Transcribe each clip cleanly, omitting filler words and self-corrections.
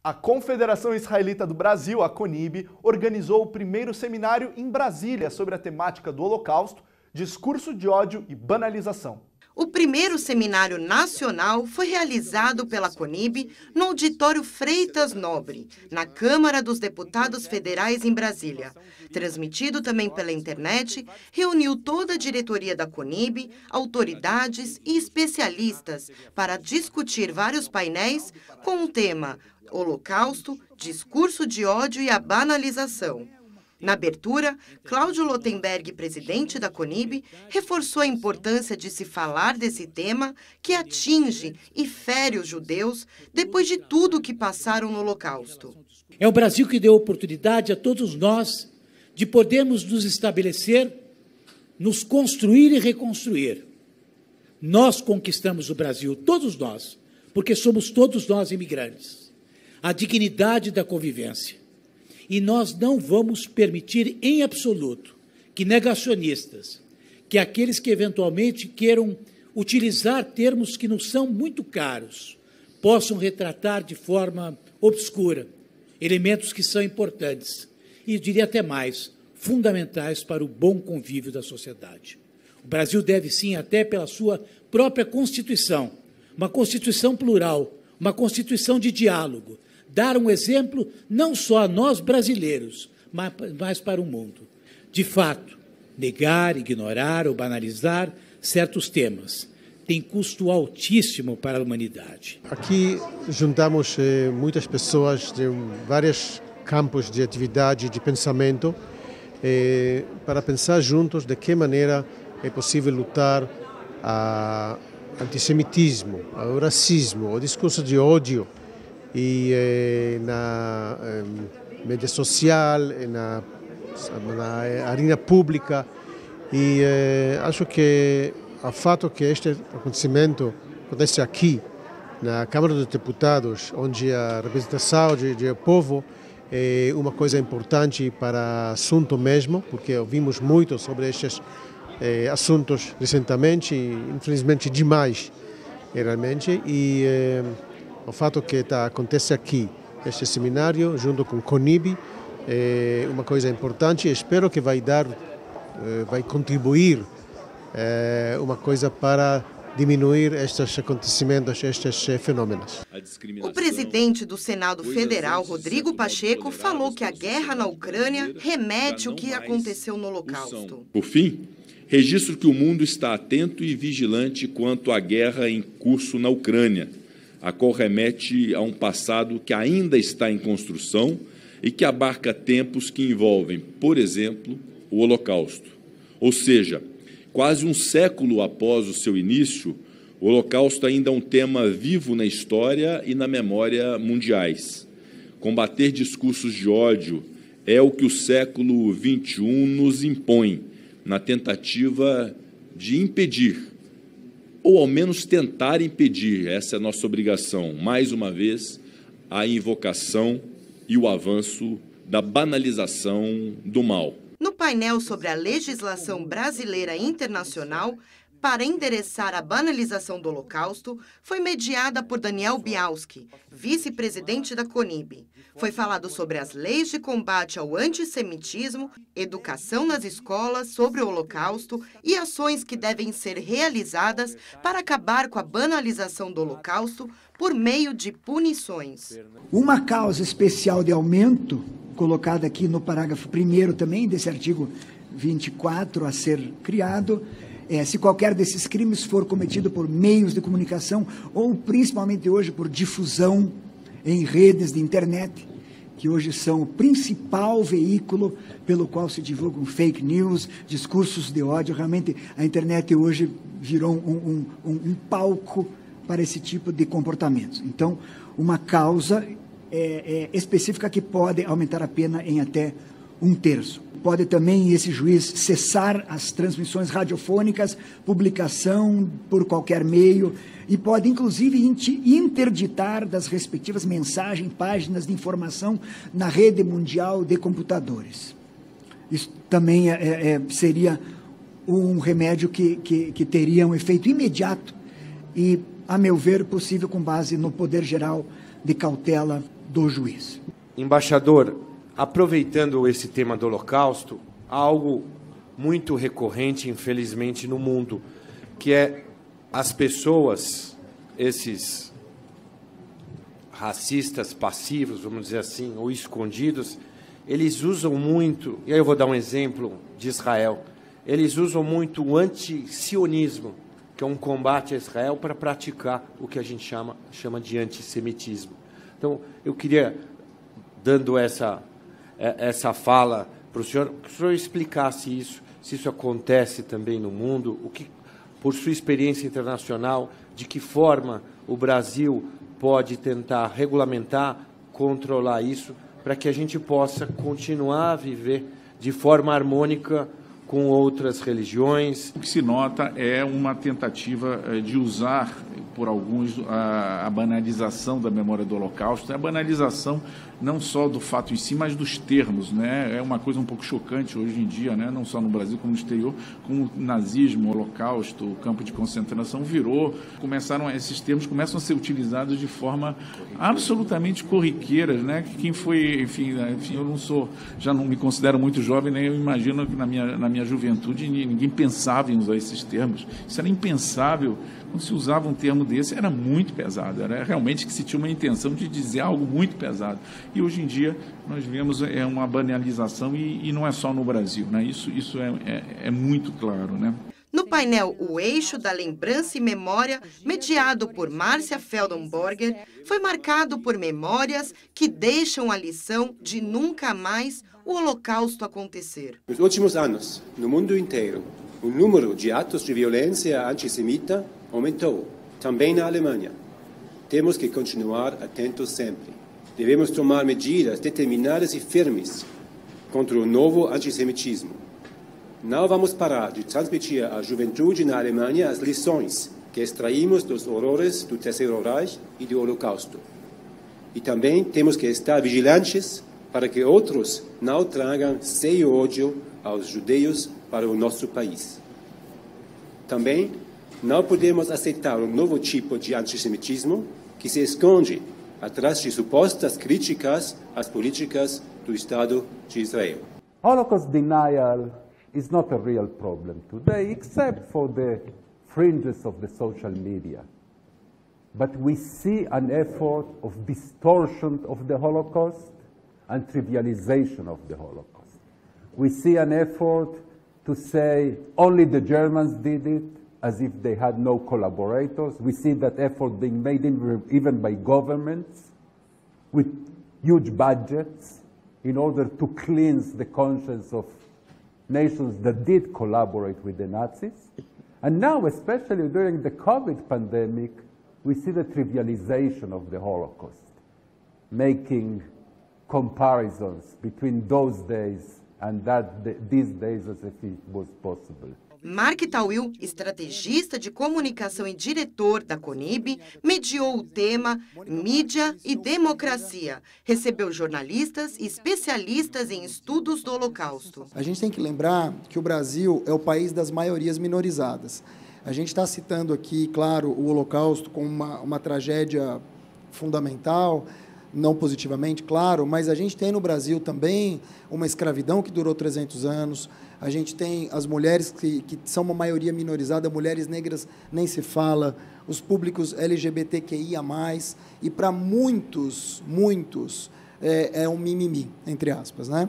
A Confederação Israelita do Brasil, a CONIB, organizou o primeiro seminário em Brasília sobre a temática do Holocausto, discurso de ódio e banalização. O primeiro seminário nacional foi realizado pela CONIB no auditório Freitas Nobre, na Câmara dos Deputados Federais em Brasília. Transmitido também pela internet, reuniu toda a diretoria da CONIB, autoridades e especialistas para discutir vários painéis com o tema Holocausto, discurso de ódio e a banalização. Na abertura, Cláudio Lotenberg, presidente da CONIB, reforçou a importância de se falar desse tema que atinge e fere os judeus depois de tudo que passaram no Holocausto. É o Brasil que deu oportunidade a todos nós de podermos nos estabelecer, nos construir e reconstruir. Nós conquistamos o Brasil, todos nós, porque somos todos nós imigrantes. A dignidade da convivência. E nós não vamos permitir em absoluto que negacionistas, que aqueles que eventualmente queiram utilizar termos que nos são muito caros, possam retratar de forma obscura elementos que são importantes e, eu diria até mais, fundamentais para o bom convívio da sociedade. O Brasil deve, sim, até pela sua própria Constituição, uma Constituição plural, uma Constituição de diálogo, dar um exemplo não só a nós brasileiros, mas para o mundo. De fato, negar, ignorar ou banalizar certos temas tem custo altíssimo para a humanidade. Aqui juntamos muitas pessoas de vários campos de atividade, de pensamento, para pensar juntos de que maneira é possível lutar ao antissemitismo, ao racismo, ao discurso de ódio, e na mídia social, na arena pública. E acho que o fato que este acontecimento acontece aqui, na Câmara dos Deputados, onde a representação do povo é uma coisa importante para o assunto mesmo, porque ouvimos muito sobre estes assuntos recentemente, e infelizmente demais, realmente. E o fato que acontece aqui, este seminário, junto com o CONIB, é uma coisa importante e espero que vai contribuir uma coisa para diminuir estes acontecimentos, estes fenômenos. O presidente do Senado Federal, Rodrigo Pacheco, falou que a guerra na Ucrânia remete ao que aconteceu no Holocausto. Por fim, registro que o mundo está atento e vigilante quanto à guerra em curso na Ucrânia, a qual remete a um passado que ainda está em construção e que abarca tempos que envolvem, por exemplo, o Holocausto. Ou seja, quase um século após o seu início, o Holocausto ainda é um tema vivo na história e na memória mundiais. Combater discursos de ódio é o que o século XXI nos impõe, na tentativa de impedir, ou ao menos tentar impedir, essa é a nossa obrigação, mais uma vez, a invocação e o avanço da banalização do mal. No painel sobre a legislação brasileira e internacional para endereçar a banalização do Holocausto, foi mediada por Daniel Bialski, vice-presidente da CONIB. Foi falado sobre as leis de combate ao antissemitismo, educação nas escolas sobre o Holocausto e ações que devem ser realizadas para acabar com a banalização do Holocausto por meio de punições. Uma causa especial de aumento, colocada aqui no parágrafo 1º também desse artigo 24 a ser criado, se qualquer desses crimes for cometido por meios de comunicação ou principalmente hoje por difusão em redes de internet, que hoje são o principal veículo pelo qual se divulgam fake news, discursos de ódio. Realmente a internet hoje virou um palco para esse tipo de comportamentos. Então, uma causa específica que pode aumentar a pena em até 1/3. Pode também esse juiz cessar as transmissões radiofônicas, publicação por qualquer meio, e pode inclusive interditar das respectivas mensagens, páginas de informação na rede mundial de computadores. Isso também seria um remédio que teria um efeito imediato e, a meu ver, possível com base no poder geral de cautela do juiz. Embaixador, aproveitando esse tema do Holocausto, há algo muito recorrente, infelizmente, no mundo, que é as pessoas, esses racistas passivos, vamos dizer assim, ou escondidos, eles usam muito, e aí eu vou dar um exemplo de Israel, eles usam muito o anti-sionismo, que é um combate a Israel, para praticar o que a gente chama de antissemitismo. Então, eu queria, dando essa fala para o senhor, que o senhor explicasse isso, se isso acontece também no mundo, o que, por sua experiência internacional, de que forma o Brasil pode tentar regulamentar, controlar isso, para que a gente possa continuar a viver de forma harmônica com outras religiões. O que se nota é uma tentativa de usar, por alguns, a banalização da memória do Holocausto, a banalização não só do fato em si, mas dos termos, né? É uma coisa um pouco chocante hoje em dia, né? Não só no Brasil como no exterior, como o nazismo, o Holocausto, o campo de concentração esses termos começam a ser utilizados de forma absolutamente corriqueira, né? Quem foi, enfim, já não me considero muito jovem, né? Eu imagino que na minha juventude ninguém pensava em usar esses termos. Isso era impensável. Quando se usava um termo desse, era muito pesado, era realmente que se tinha uma intenção de dizer algo muito pesado. E hoje em dia nós vemos uma banalização e não é só no Brasil, né? Isso é muito claro, né? No painel O Eixo da Lembrança e Memória, mediado por Márcia Feldenborger, foi marcado por memórias que deixam a lição de nunca mais o Holocausto acontecer. Nos últimos anos, no mundo inteiro, o número de atos de violência antissemita aumentou, também na Alemanha. Temos que continuar atentos sempre. Devemos tomar medidas determinadas e firmes contra o novo antissemitismo. Não vamos parar de transmitir à juventude na Alemanha as lições que extraímos dos horrores do Terceiro Reich e do Holocausto. E também temos que estar vigilantes para que outros não tragam sem ódio aos judeus para o nosso país. Também não podemos aceitar um novo tipo de antissemitismo que se esconde atrás de supostas críticas às políticas do Estado de Israel. Holocaust denial is not a real problem today, except for the fringes of the social media. But we see an effort of distortion of the Holocaust and trivialization of the Holocaust. We see an effort to say only the Germans did it, as if they had no collaborators. We see that effort being made even by governments with huge budgets in order to cleanse the conscience of nations that did collaborate with the Nazis. And now, especially during the COVID pandemic, we see the trivialization of the Holocaust, making comparisons between those days and these days as if it was possible. Mark Tawil, estrategista de comunicação e diretor da CONIB, mediou o tema Mídia e Democracia. Recebeu jornalistas e especialistas em estudos do Holocausto. A gente tem que lembrar que o Brasil é o país das maiorias minorizadas. A gente está citando aqui, claro, o Holocausto como uma tragédia fundamental, não positivamente, claro, mas a gente tem no Brasil também uma escravidão que durou 300 anos, a gente tem as mulheres que são uma maioria minorizada, mulheres negras nem se fala, os públicos LGBTQIA+, e para muitos é um mimimi, entre aspas, né?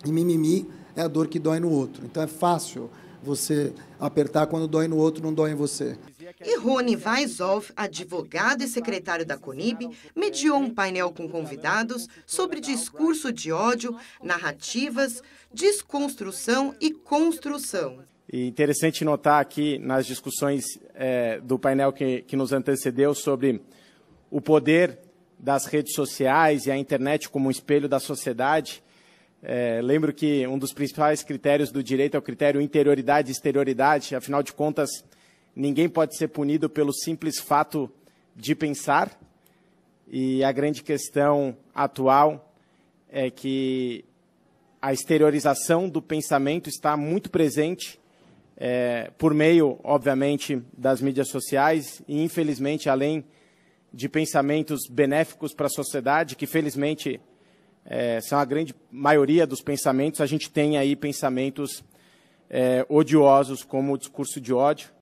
E mimimi é a dor que dói no outro, então é fácil você apertar quando dói no outro, não dói em você. E Rony Weishoff, advogado e secretário da CONIB, mediou um painel com convidados sobre discurso de ódio, narrativas, desconstrução e construção. E interessante notar aqui nas discussões do painel que nos antecedeu sobre o poder das redes sociais e a internet como um espelho da sociedade. Lembro que um dos principais critérios do direito é o critério interioridade e exterioridade. Afinal de contas, ninguém pode ser punido pelo simples fato de pensar. E a grande questão atual é que a exteriorização do pensamento está muito presente por meio, obviamente, das mídias sociais e, infelizmente, além de pensamentos benéficos para a sociedade, que felizmente são a grande maioria dos pensamentos, a gente tem aí pensamentos odiosos, como o discurso de ódio.